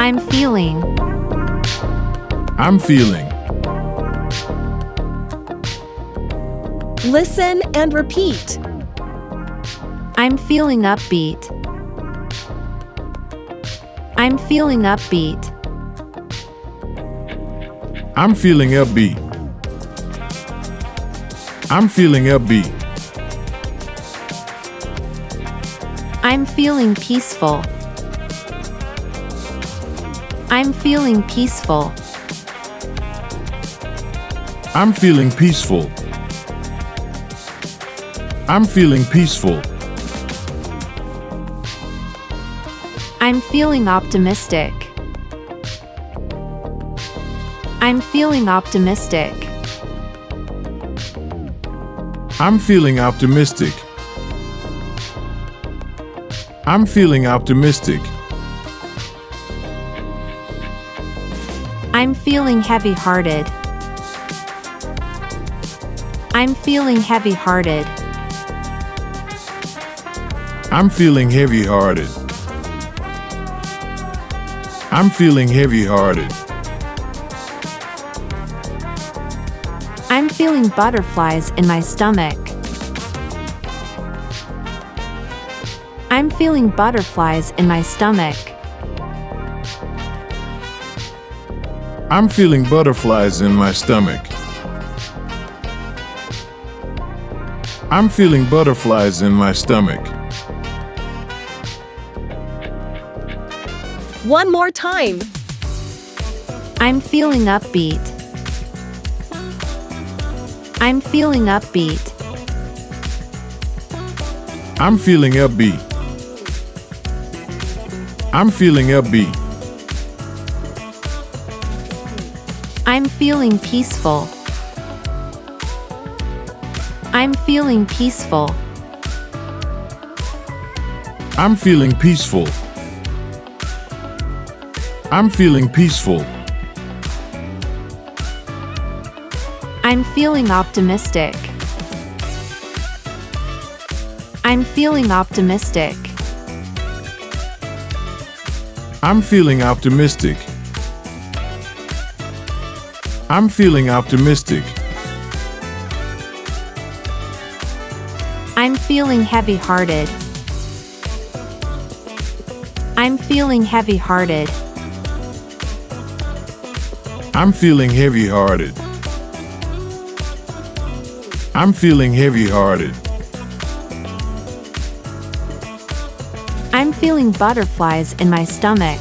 I'm feeling. I'm feeling. Listen and repeat. I'm feeling upbeat. I'm feeling upbeat. I'm feeling upbeat. I'm feeling upbeat. I'm feeling peaceful. I'm feeling peaceful. I'm feeling peaceful. I'm feeling peaceful. I'm feeling optimistic. I'm feeling optimistic. I'm feeling optimistic. I'm feeling optimistic. I'm feeling heavy-hearted. I'm feeling heavy-hearted. I'm feeling heavy-hearted. I'm feeling heavy-hearted. I'm feeling butterflies in my stomach. I'm feeling butterflies in my stomach. I'm feeling butterflies in my stomach. I'm feeling butterflies in my stomach. One more time. I'm feeling upbeat. I'm feeling upbeat. I'm feeling upbeat. I'm feeling upbeat. I'm feeling peaceful. I'm feeling peaceful. I'm feeling peaceful. I'm feeling peaceful. I'm feeling optimistic. I'm feeling optimistic. I'm feeling optimistic. I'm feeling optimistic. I'm feeling heavy-hearted. I'm feeling heavy-hearted. I'm feeling heavy-hearted. I'm feeling heavy-hearted. I'm feeling butterflies in my stomach.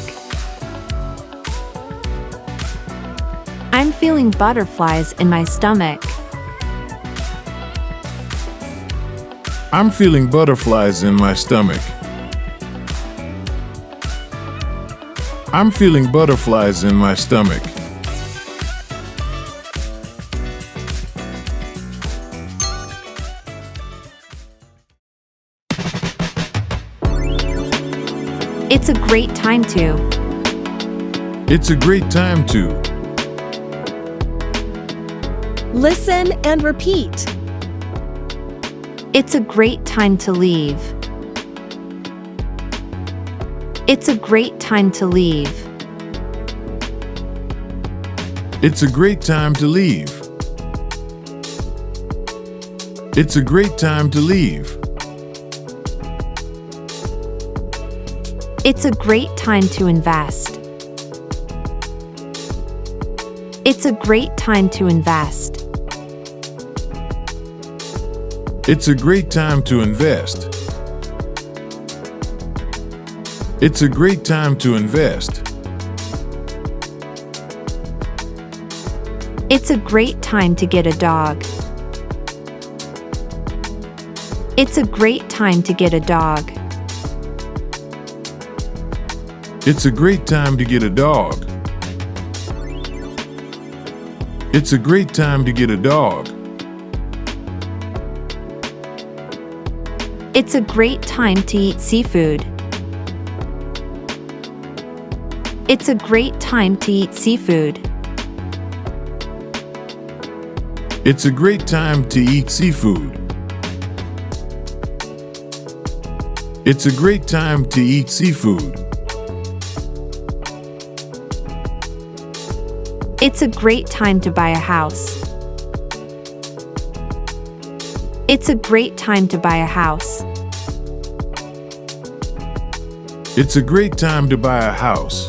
I'm feeling butterflies in my stomach. I'm feeling butterflies in my stomach. I'm feeling butterflies in my stomach. It's a great time to. It's a great time to. Listen and repeat. It's a great time to leave. It's a great time to leave. It's a great time to leave. It's a great time to leave. It's a great time to invest. It's a great time to invest. It's a great time to invest. It's a great time to invest. It's a great time to get a dog. It's a great time to get a dog. It's a great time to get a dog. It's a great time to get a dog. It's a great time to eat seafood. It's a great time to eat seafood. It's a great time to eat seafood. It's a great time to eat seafood. It's a great time to buy a house. It's a great time to buy a house. It's a great time to buy a house.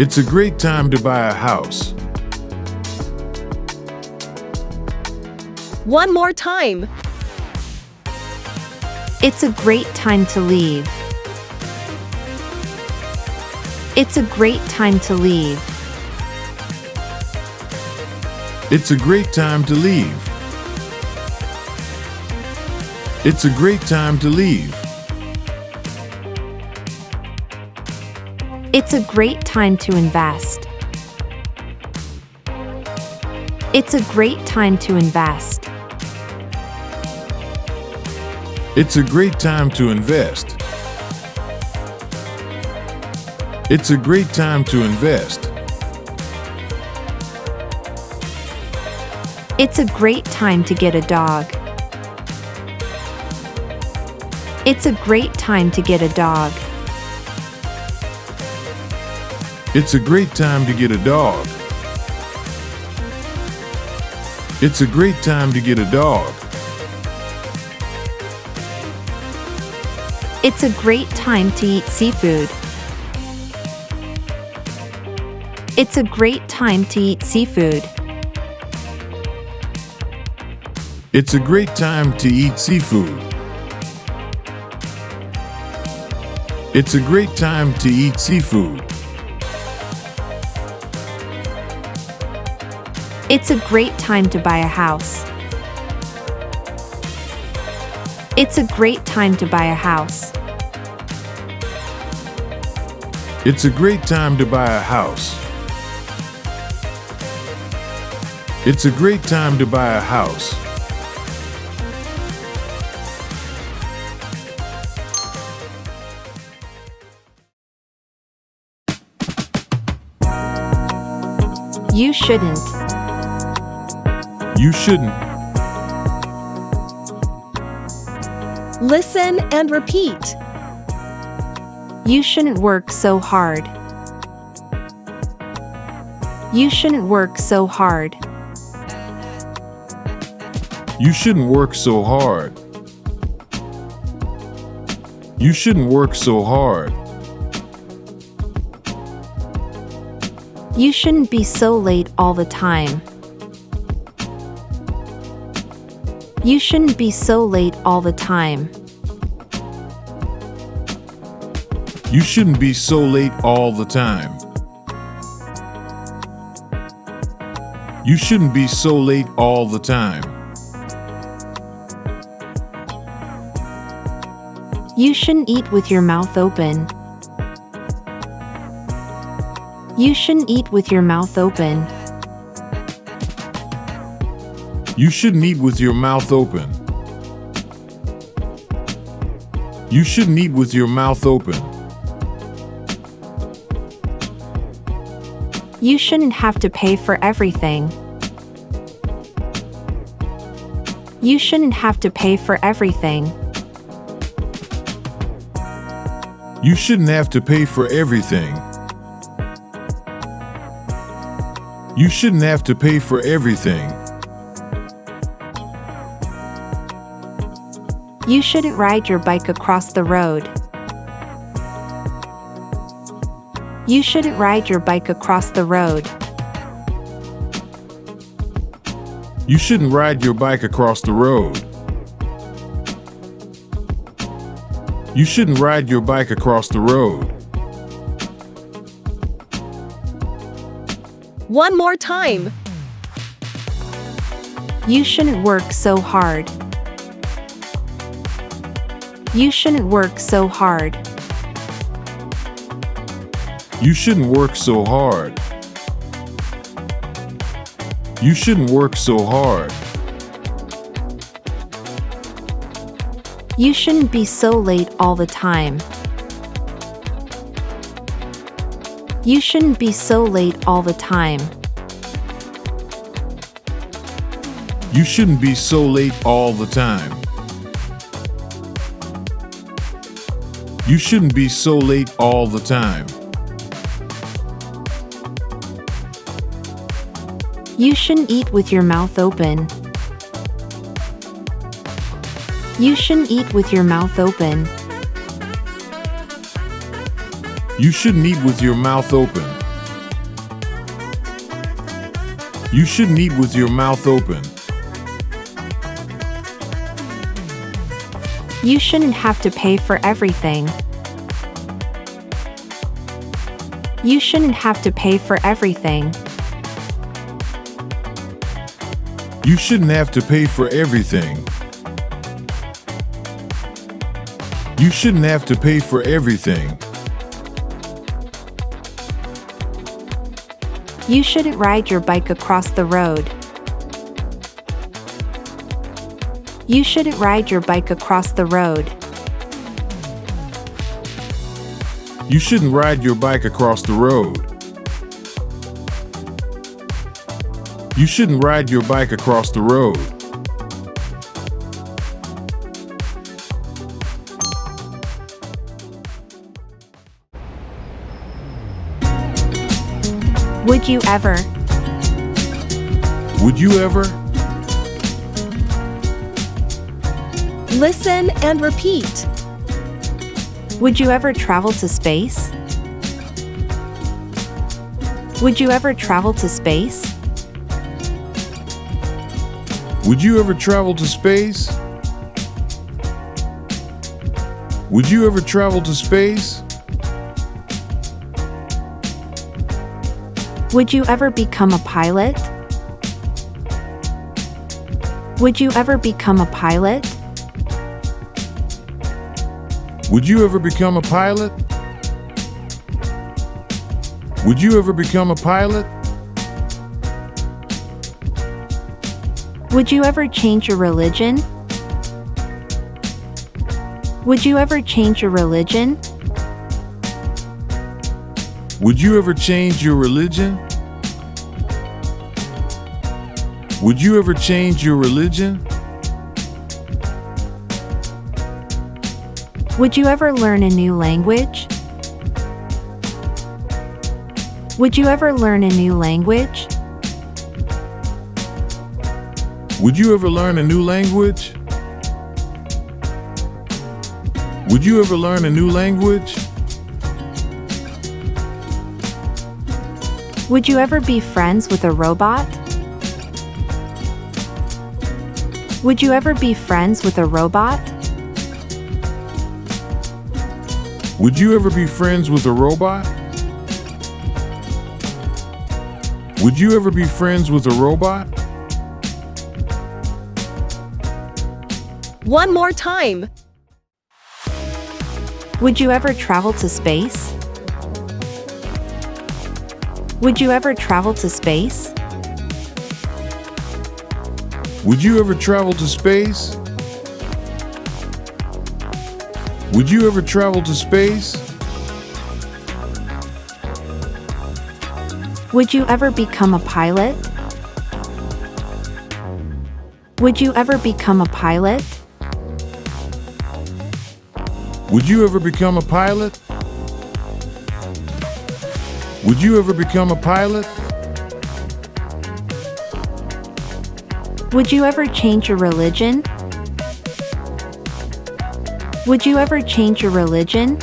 It's a great time to buy a house. One more time. It's a great time to leave. It's a great time to leave. It's a great time to leave. It's a great time to leave. It's a great time to invest. It's a great time to invest. It's a great time to invest. It's a great time to invest. It's a great time to get a dog. It's a great time to get a dog. It's a great time to get a dog. It's a great time to get a dog. It's a great time to eat seafood. It's a great time to eat seafood. It's a great time to eat seafood. It's a great time to eat seafood. It's a great time to buy a house. It's a great time to buy a house. It's a great time to buy a house. It's a great time to buy a house. You shouldn't. You shouldn't. Listen and repeat. You shouldn't work so hard. You shouldn't work so hard. You shouldn't work so hard. You shouldn't work so hard. You shouldn't be so late all the time. You shouldn't be so late all the time. You shouldn't be so late all the time. You shouldn't be so late all the time. You shouldn't eat with your mouth open. You shouldn't eat with your mouth open. You shouldn't eat with your mouth open. You shouldn't eat with your mouth open. You shouldn't have to pay for everything. You shouldn't have to pay for everything. You shouldn't have to pay for everything. You shouldn't have to pay for everything. You shouldn't ride your bike across the road. You shouldn't ride your bike across the road. You shouldn't ride your bike across the road. You shouldn't ride your bike across the road. One more time. You shouldn't work so hard. You shouldn't work so hard. You shouldn't work so hard. You shouldn't work so hard. You shouldn't be so late all the time. You shouldn't be so late all the time. You shouldn't be so late all the time. You shouldn't be so late all the time. You shouldn't eat with your mouth open. You shouldn't eat with your mouth open. You shouldn't eat with your mouth open. You shouldn't eat with your mouth open. You shouldn't have to pay for everything. You shouldn't have to pay for everything. You shouldn't have to pay for everything. You shouldn't have to pay for everything. You shouldn't ride your bike across the road. You shouldn't ride your bike across the road. You shouldn't ride your bike across the road. You shouldn't ride your bike across the road. Would you ever? Would you ever? Listen and repeat. Would you ever travel to space? Would you ever travel to space? Would you ever travel to space? Would you ever travel to space? Would you ever become a pilot? Would you ever become a pilot? Would you ever become a pilot? Would you ever become a pilot? Would you ever change your religion? Would you ever change your religion? Would you ever change your religion? Would you ever change your religion? Would you ever learn a new language? Would you ever learn a new language? Would you ever learn a new language? Would you ever learn a new language? Would you ever be friends with a robot? Would you ever be friends with a robot? Would you ever be friends with a robot? Would you ever be friends with a robot? One more time. Would you ever travel to space? Would you ever travel to space? Would you ever travel to space? Would you ever travel to space? Would you ever become a pilot? Would you ever become a pilot? Would you ever become a pilot? Would you ever become a pilot? Would you ever change your religion? Would you ever change your religion?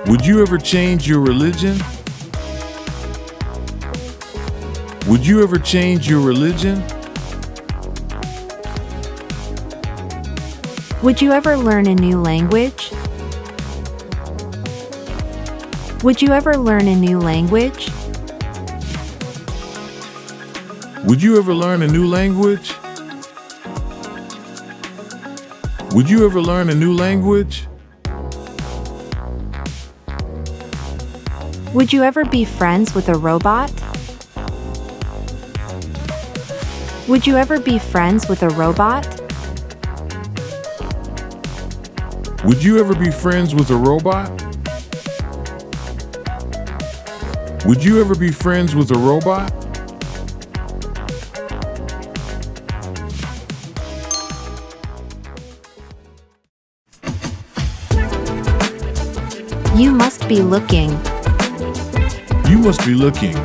Would you ever change your religion? Would you ever change your religion? Would you ever learn a new language? Would you ever learn a new language? Would you ever learn a new language? Would you ever learn a new language? Would you ever be friends with a robot? Would you ever be friends with a robot? Would you ever be friends with a robot? Would you ever be friends with a robot? You must be looking. You must be looking.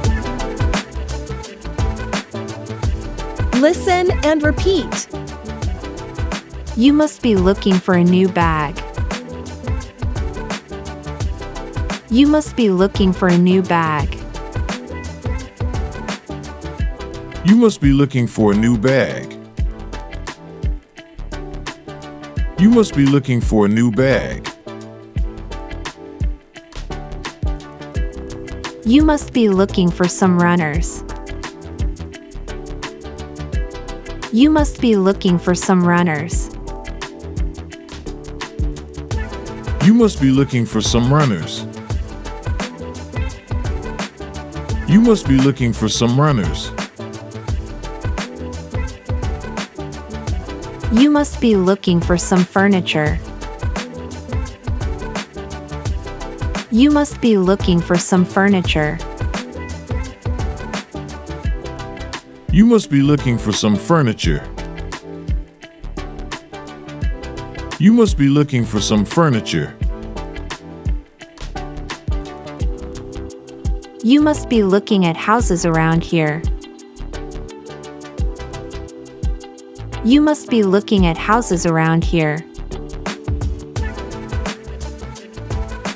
Listen and repeat. You must be looking for a new bag. You must be looking for a new bag. You must be looking for a new bag. You must be looking for a new bag. You must be looking for some runners. You must be looking for some runners. You must be looking for some runners. You must be looking for some runners. You must be looking for some furniture. You must be looking for some furniture. You must be looking for some furniture. You must be looking for some furniture. You must be looking at houses around here. You must be looking at houses around here.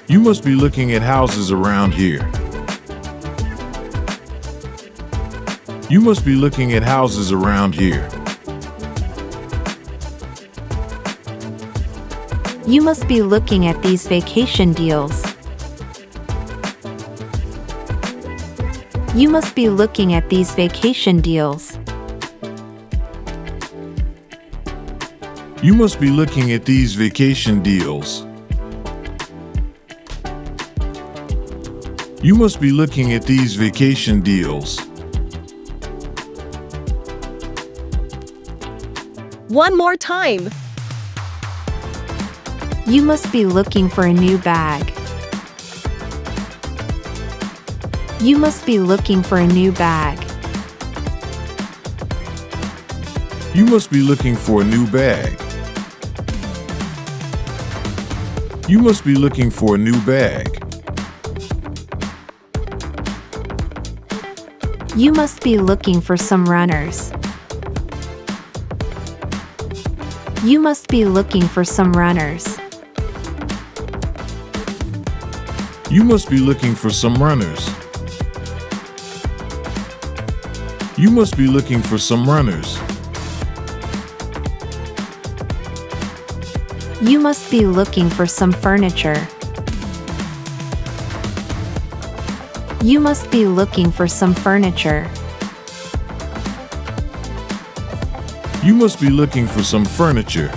You must be looking at houses around here. You must be looking at houses around here. You must be looking at these vacation deals. You must be looking at these vacation deals. You must be looking at these vacation deals. You must be looking at these vacation deals. One more time. You must be looking for a new bag. You must be looking for a new bag. You must be looking for a new bag. You must be looking for a new bag. You must be looking for some runners. You must be looking for some runners. You must be looking for some runners. You must be looking for some runners. You must be looking for some furniture. You must be looking for some furniture. You must be looking for some furniture.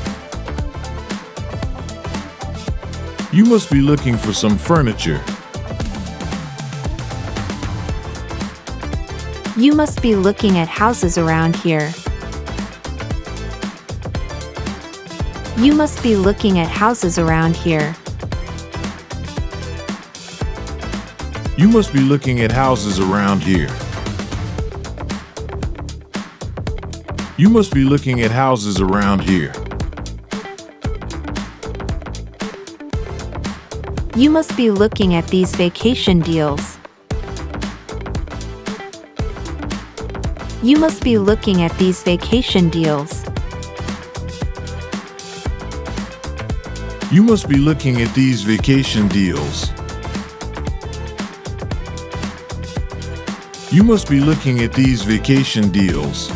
You must be looking for some furniture. You must be looking at houses around here. You must be looking at houses around here. You must be looking at houses around here. You must be looking at houses around here. You must be looking at these vacation deals. You must be looking at these vacation deals. You must be looking at these vacation deals. You must be looking at these vacation deals.